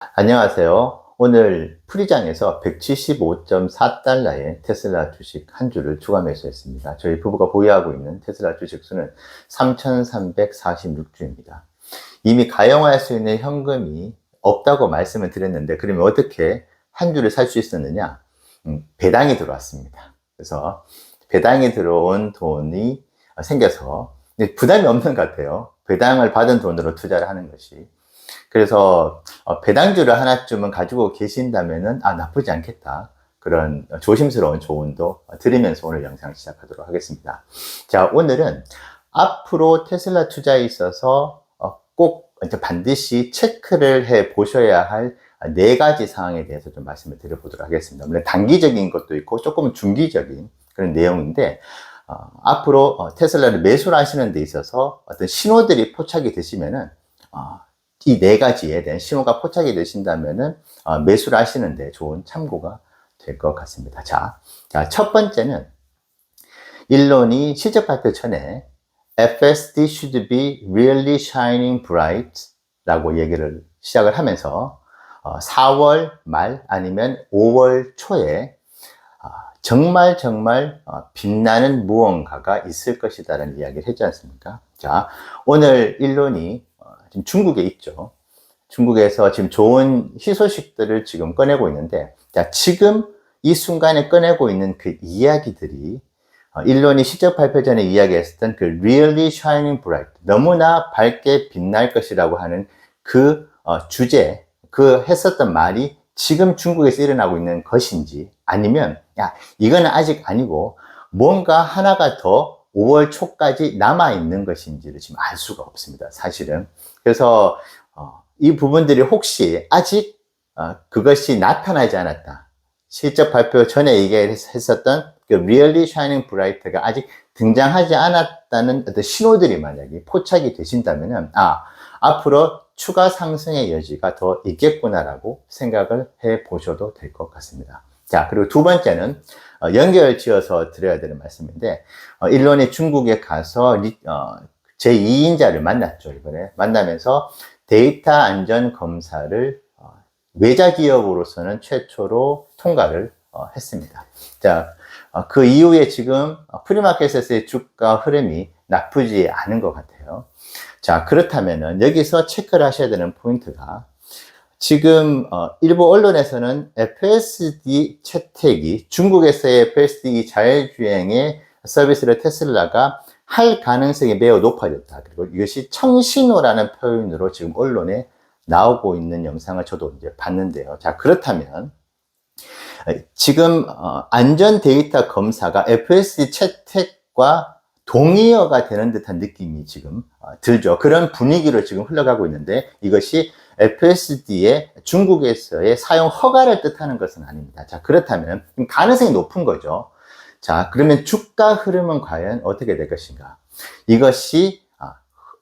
안녕하세요. 오늘 풀이장에서 175.4달러의 테슬라 주식 한 주를 추가 매수했습니다. 저희 부부가 보유하고 있는 테슬라 주식 수는 3,346주입니다. 이미 가용할 수 있는 현금이 없다고 말씀을 드렸는데, 그러면 어떻게 한 주를 살 수 있었느냐? 배당이 들어왔습니다. 그래서 배당이 들어온 돈이 생겨서 부담이 없는 것 같아요. 배당을 받은 돈으로 투자를 하는 것이. 그래서 배당주를 하나쯤은 가지고 계신다면은 나쁘지 않겠다, 그런 조심스러운 조언도 드리면서 오늘 영상 시작하도록 하겠습니다. 자, 오늘은 앞으로 테슬라 투자에 있어서 꼭 반드시 체크를 해 보셔야 할 네 가지 사항에 대해서 좀 말씀을 드려보도록 하겠습니다. 물론 단기적인 것도 있고 조금 중기적인 그런 내용인데, 앞으로 테슬라를 매수를 하시는 데 있어서 어떤 신호들이 포착이 되시면은 이 네 가지에 대한 신호가 포착이 되신다면은 매수를 하시는데 좋은 참고가 될 것 같습니다. 자, 첫 번째는 일론이 실적 발표 전에 FSD should be really shining bright 라고 얘기를 시작을 하면서 4월 말 아니면 5월 초에 정말 빛나는 무언가가 있을 것이다 라는 이야기를 했지 않습니까? 자, 오늘 일론이 지금 중국에 있죠. 중국에서 지금 좋은 희소식들을 지금 꺼내고 있는데, 자, 지금 이 순간에 꺼내고 있는 그 이야기들이 일론이 실적 발표 전에 이야기했었던 그 really shining bright, 너무나 밝게 빛날 것이라고 하는 그 주제, 그 했었던 말이 지금 중국에서 일어나고 있는 것인지, 아니면 이거는 아직 아니고 뭔가 하나가 더 5월 초까지 남아있는 것인지를 지금 알 수가 없습니다, 사실은. 그래서 이 부분들이 혹시 아직 그것이 나타나지 않았다, 실적 발표 전에 얘기했었던 그 really shining bright가 아직 등장하지 않았다는 어떤 신호들이 만약에 포착이 되신다면 앞으로 추가 상승의 여지가 더 있겠구나라고 생각을 해 보셔도 될 것 같습니다. 자, 그리고 두 번째는 연결 지어서 드려야 되는 말씀인데, 일론이 중국에 가서 제2인자를 만났죠. 이번에 만나면서 데이터 안전 검사를 외자 기업으로서는 최초로 통과를 했습니다. 자, 그 이후에 지금 프리마켓에서의 주가 흐름이 나쁘지 않은 것 같아요. 자, 그렇다면은 여기서 체크를 하셔야 되는 포인트가, 지금 일부 언론에서는 FSD 채택이, 중국에서의 FSD 자율주행의 서비스를 테슬라가 할 가능성이 매우 높아졌다. 그리고 이것이 청신호라는 표현으로 지금 언론에 나오고 있는 영상을 저도 이제 봤는데요. 자, 그렇다면 지금 안전 데이터 검사가 FSD 채택과 동의어가 되는 듯한 느낌이 지금 들죠. 그런 분위기로 지금 흘러가고 있는데, 이것이 FSD의 중국에서의 사용 허가를 뜻하는 것은 아닙니다. 자, 그렇다면 가능성이 높은 거죠. 자, 그러면 주가 흐름은 과연 어떻게 될 것인가? 이것이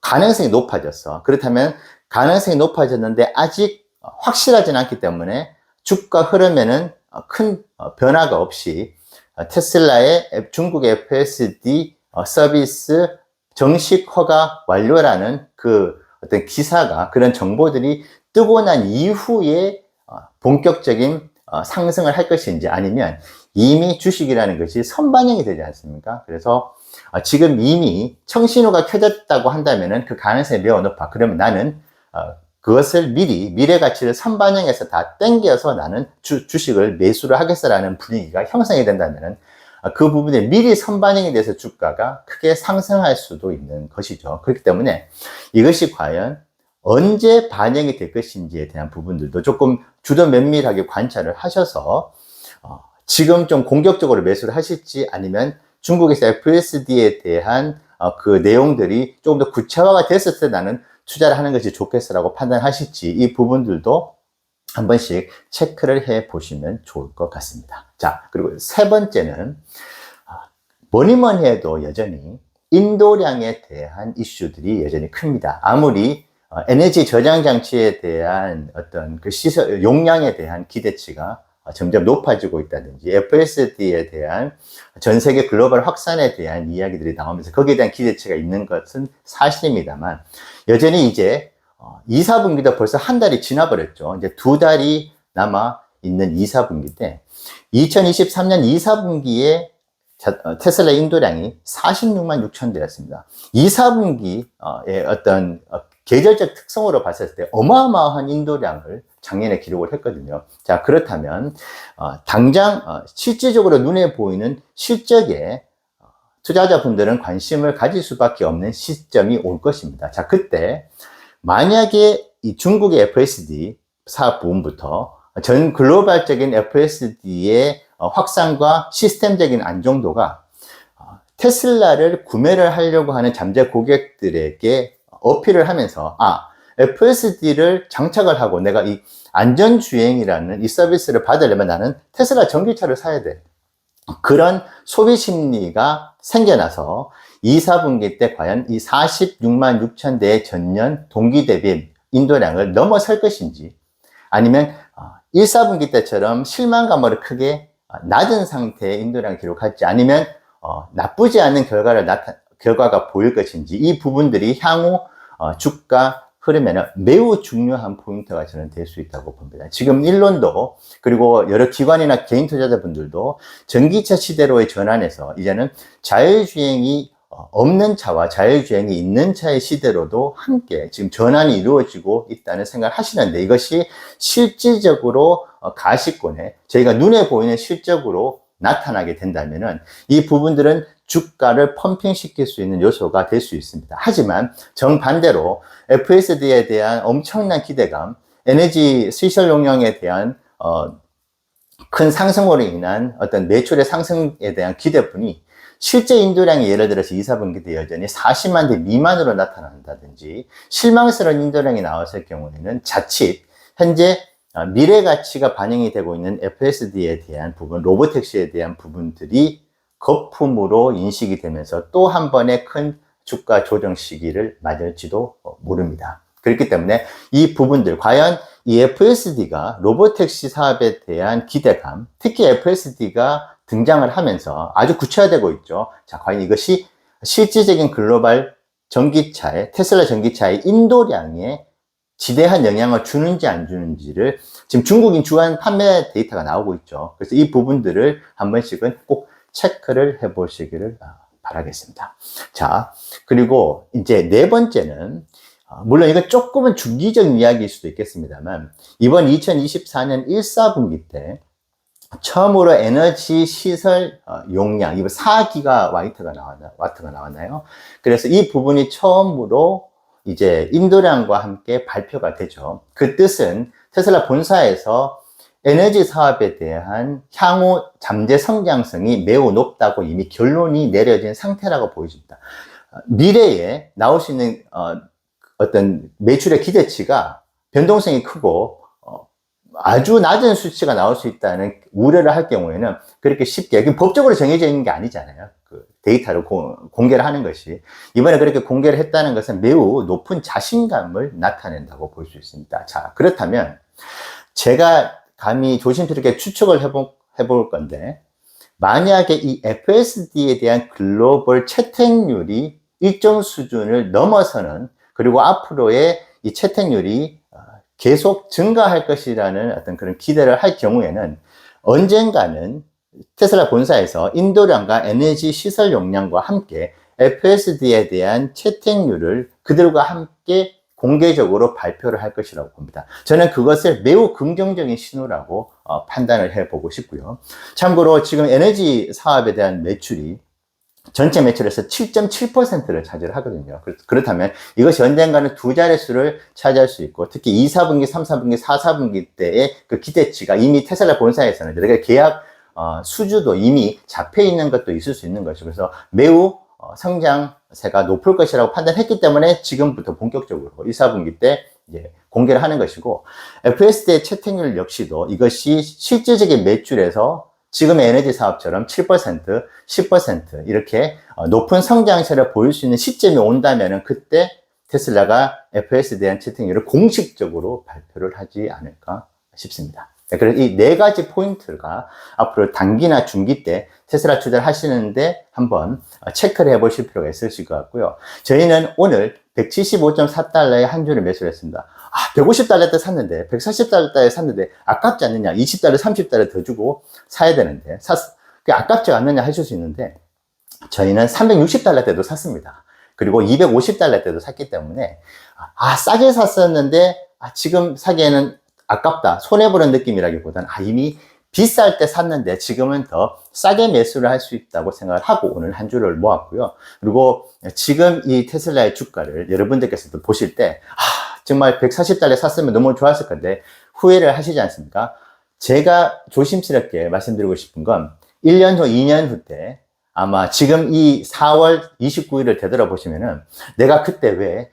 가능성이 높아졌어. 그렇다면 가능성이 높아졌는데 아직 확실하지는 않기 때문에 주가 흐름에는 큰 변화가 없이 테슬라의 중국의 FSD 서비스 정식 허가 완료라는 그 어떤 기사가, 그런 정보들이 뜨고 난 이후에 본격적인 상승을 할 것인지, 아니면 이미 주식이라는 것이 선반영이 되지 않습니까? 그래서 지금 이미 청신호가 켜졌다고 한다면은 그 가능성이 매우 높아. 그러면 나는 그것을 미래 가치를 선반영해서 다 땡겨서 나는 주식을 매수를 하겠어라는 분위기가 형성이 된다면은 그 부분에 미리 선반영이 돼서 주가가 크게 상승할 수도 있는 것이죠. 그렇기 때문에 이것이 과연 언제 반영이 될 것인지에 대한 부분들도 조금 주도 면밀하게 관찰을 하셔서 지금 좀 공격적으로 매수를 하실지, 아니면 중국에서 FSD에 대한 그 내용들이 조금 더 구체화가 됐을 때 나는 투자를 하는 것이 좋겠어라고 판단하실지, 이 부분들도 한 번씩 체크를 해 보시면 좋을 것 같습니다. 자, 그리고 세 번째는 뭐니 해도 여전히 인도량에 대한 이슈들이 여전히 큽니다. 아무리 에너지 저장 장치에 대한 어떤 그 시설 용량에 대한 기대치가 점점 높아지고 있다든지, FSD에 대한 전 세계 글로벌 확산에 대한 이야기들이 나오면서 거기에 대한 기대치가 있는 것은 사실입니다만, 여전히 이제 2, 4분기도 벌써 한 달이 지나버렸죠. 이제 2달이 남아 있는 2, 4분기 때 2023년 2, 4분기에 테슬라 인도량이 46만 6천 대였습니다. 2, 4분기의 어떤 계절적 특성으로 봤을 때 어마어마한 인도량을 작년에 기록을 했거든요. 자, 그렇다면 당장 실질적으로 눈에 보이는 실적에 투자자분들은 관심을 가질 수밖에 없는 시점이 올 것입니다. 자, 그때 만약에 이 중국의 FSD 사업 부분부터 전 글로벌적인 FSD의 확산과 시스템적인 안정도가 테슬라를 구매를 하려고 하는 잠재 고객들에게 어필을 하면서 FSD를 장착을 하고 내가 이 안전주행이라는 이 서비스를 받으려면 나는 테슬라 전기차를 사야 돼. 그런 소비 심리가 생겨나서 2, 4분기 때 과연 이 46만 6천 대의 전년 동기 대비 인도량을 넘어설 것인지, 아니면 1, 4분기 때처럼 실망감으로 크게 낮은 상태의 인도량을 기록할지, 아니면 나쁘지 않은 결과가 보일 것인지, 이 부분들이 향후 주가 흐름에는 매우 중요한 포인트가 저는 될 수 있다고 봅니다. 지금 일론도 그리고 여러 기관이나 개인 투자자분들도 전기차 시대로의 전환에서 이제는 자율주행이 없는 차와 자율주행이 있는 차의 시대로도 함께 지금 전환이 이루어지고 있다는 생각을 하시는데, 이것이 실질적으로 가시권에 저희가 눈에 보이는 실적으로 나타나게 된다면은 이 부분들은 주가를 펌핑시킬 수 있는 요소가 될 수 있습니다. 하지만 정반대로 FSD에 대한 엄청난 기대감, 에너지 시설 용량에 대한 큰 상승으로 인한 어떤 매출의 상승에 대한 기대뿐이 실제 인도량이 예를 들어서 2, 4분기 때 여전히 40만 대 미만으로 나타난다든지 실망스러운 인도량이 나왔을 경우에는 자칫 현재 미래 가치가 반영이 되고 있는 FSD에 대한 부분, 로보택시에 대한 부분들이 거품으로 인식이 되면서 또 한 번의 큰 주가 조정 시기를 맞을지도 모릅니다. 그렇기 때문에 이 부분들, 과연 이 FSD가 로보택시 사업에 대한 기대감, 특히 FSD가 등장을 하면서 아주 구체화되고 있죠. 자, 과연 이것이 실질적인 글로벌 전기차의, 테슬라 전기차의 인도량에 지대한 영향을 주는지 안 주는지를 지금 중국인 주간 판매 데이터가 나오고 있죠. 그래서 이 부분들을 한 번씩은 꼭 체크를 해 보시기를 바라겠습니다. 자, 그리고 이제 네 번째는, 물론 이거 조금은 중기적인 이야기일 수도 있겠습니다만, 이번 2024년 1, 4분기 때 처음으로 에너지 시설 용량, 이거 4기가 와트가 나왔나요? 그래서 이 부분이 처음으로 이제 인도량과 함께 발표가 되죠. 그 뜻은 테슬라 본사에서 에너지 사업에 대한 향후 잠재 성장성이 매우 높다고 이미 결론이 내려진 상태라고 보여집니다. 미래에 나올 수 있는 어떤 매출의 기대치가 변동성이 크고 아주 낮은 수치가 나올 수 있다는 우려를 할 경우에는 그렇게 쉽게, 법적으로 정해져 있는 게 아니잖아요. 그 데이터를 공개를 하는 것이. 이번에 그렇게 공개를 했다는 것은 매우 높은 자신감을 나타낸다고 볼 수 있습니다. 자, 그렇다면 제가 감히 조심스럽게 추측을 해볼 건데, 만약에 이 FSD에 대한 글로벌 채택률이 일정 수준을 넘어서는, 그리고 앞으로의 이 채택률이 계속 증가할 것이라는 어떤 그런 기대를 할 경우에는 언젠가는 테슬라 본사에서 인도량과 에너지 시설 용량과 함께 FSD에 대한 채택률을 그들과 함께 공개적으로 발표를 할 것이라고 봅니다. 저는 그것을 매우 긍정적인 신호라고 판단을 해보고 싶고요. 참고로 지금 에너지 사업에 대한 매출이 전체 매출에서 7.7%를 차지를 하거든요. 그렇다면 이것이 언젠가는 두 자릿수를 차지할 수 있고, 특히 2, 4분기, 3, 4분기, 4, 4분기 때의 그 기대치가 이미 테슬라 본사에서는 그러니까 계약 수주도 이미 잡혀 있는 것도 있을 수 있는 것이고, 그래서 매우 성장세가 높을 것이라고 판단했기 때문에 지금부터 본격적으로 1, 4분기 때 이제 공개를 하는 것이고, FSD의 채택률 역시도 이것이 실질적인 매출에서 지금의 에너지 사업처럼 7%, 10% 이렇게 높은 성장세를 보일 수 있는 시점이 온다면 그때 테슬라가 FSD에 대한 채택률을 공식적으로 발표를 하지 않을까 싶습니다. 그래서 이 네 가지 포인트가 앞으로 단기나 중기 때 테슬라 투자를 하시는데 한번 체크를 해 보실 필요가 있으실 것 같고요. 저희는 오늘 175.4달러에 한 주를 매수를 했습니다. 150달러 때 샀는데, 140달러 때 샀는데, 아깝지 않느냐? 20달러, 30달러 더 주고 사야 되는데, 아깝지 않느냐 하실 수 있는데, 저희는 360달러 때도 샀습니다. 그리고 250달러 때도 샀기 때문에, 싸게 샀었는데, 지금 사기에는 아깝다, 손해보는 느낌이라기보다는, 이미 비쌀 때 샀는데 지금은 더 싸게 매수를 할 수 있다고 생각을 하고 오늘 한 주를 모았고요. 그리고 지금 이 테슬라의 주가를 여러분들께서도 보실 때, 정말 140달러에 샀으면 너무 좋았을 건데 후회를 하시지 않습니까? 제가 조심스럽게 말씀드리고 싶은 건 1년 후, 2년 후 때 아마 지금 이 4월 29일을 되돌아보시면은 내가 그때 왜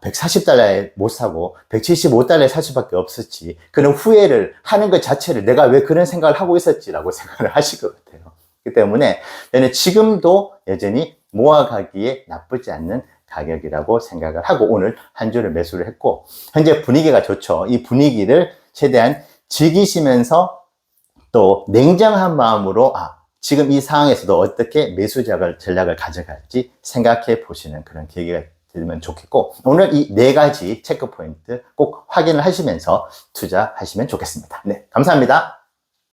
140달러에 못 사고 175달러에 살 수밖에 없었지, 그런 후회를 하는 것 자체를 내가 왜 그런 생각을 하고 있었지라고 생각을 하실 것 같아요. 그렇기 때문에 저는 지금도 여전히 모아가기에 나쁘지 않는 가격이라고 생각을 하고 오늘 한 주를 매수를 했고, 현재 분위기가 좋죠. 이 분위기를 최대한 즐기시면서 또 냉정한 마음으로 지금 이 상황에서도 어떻게 매수 전략을 가져갈지 생각해 보시는 그런 계기가 되면 좋겠고, 오늘 이 4가지 체크 포인트 꼭 확인을 하시면서 투자하시면 좋겠습니다. 네, 감사합니다.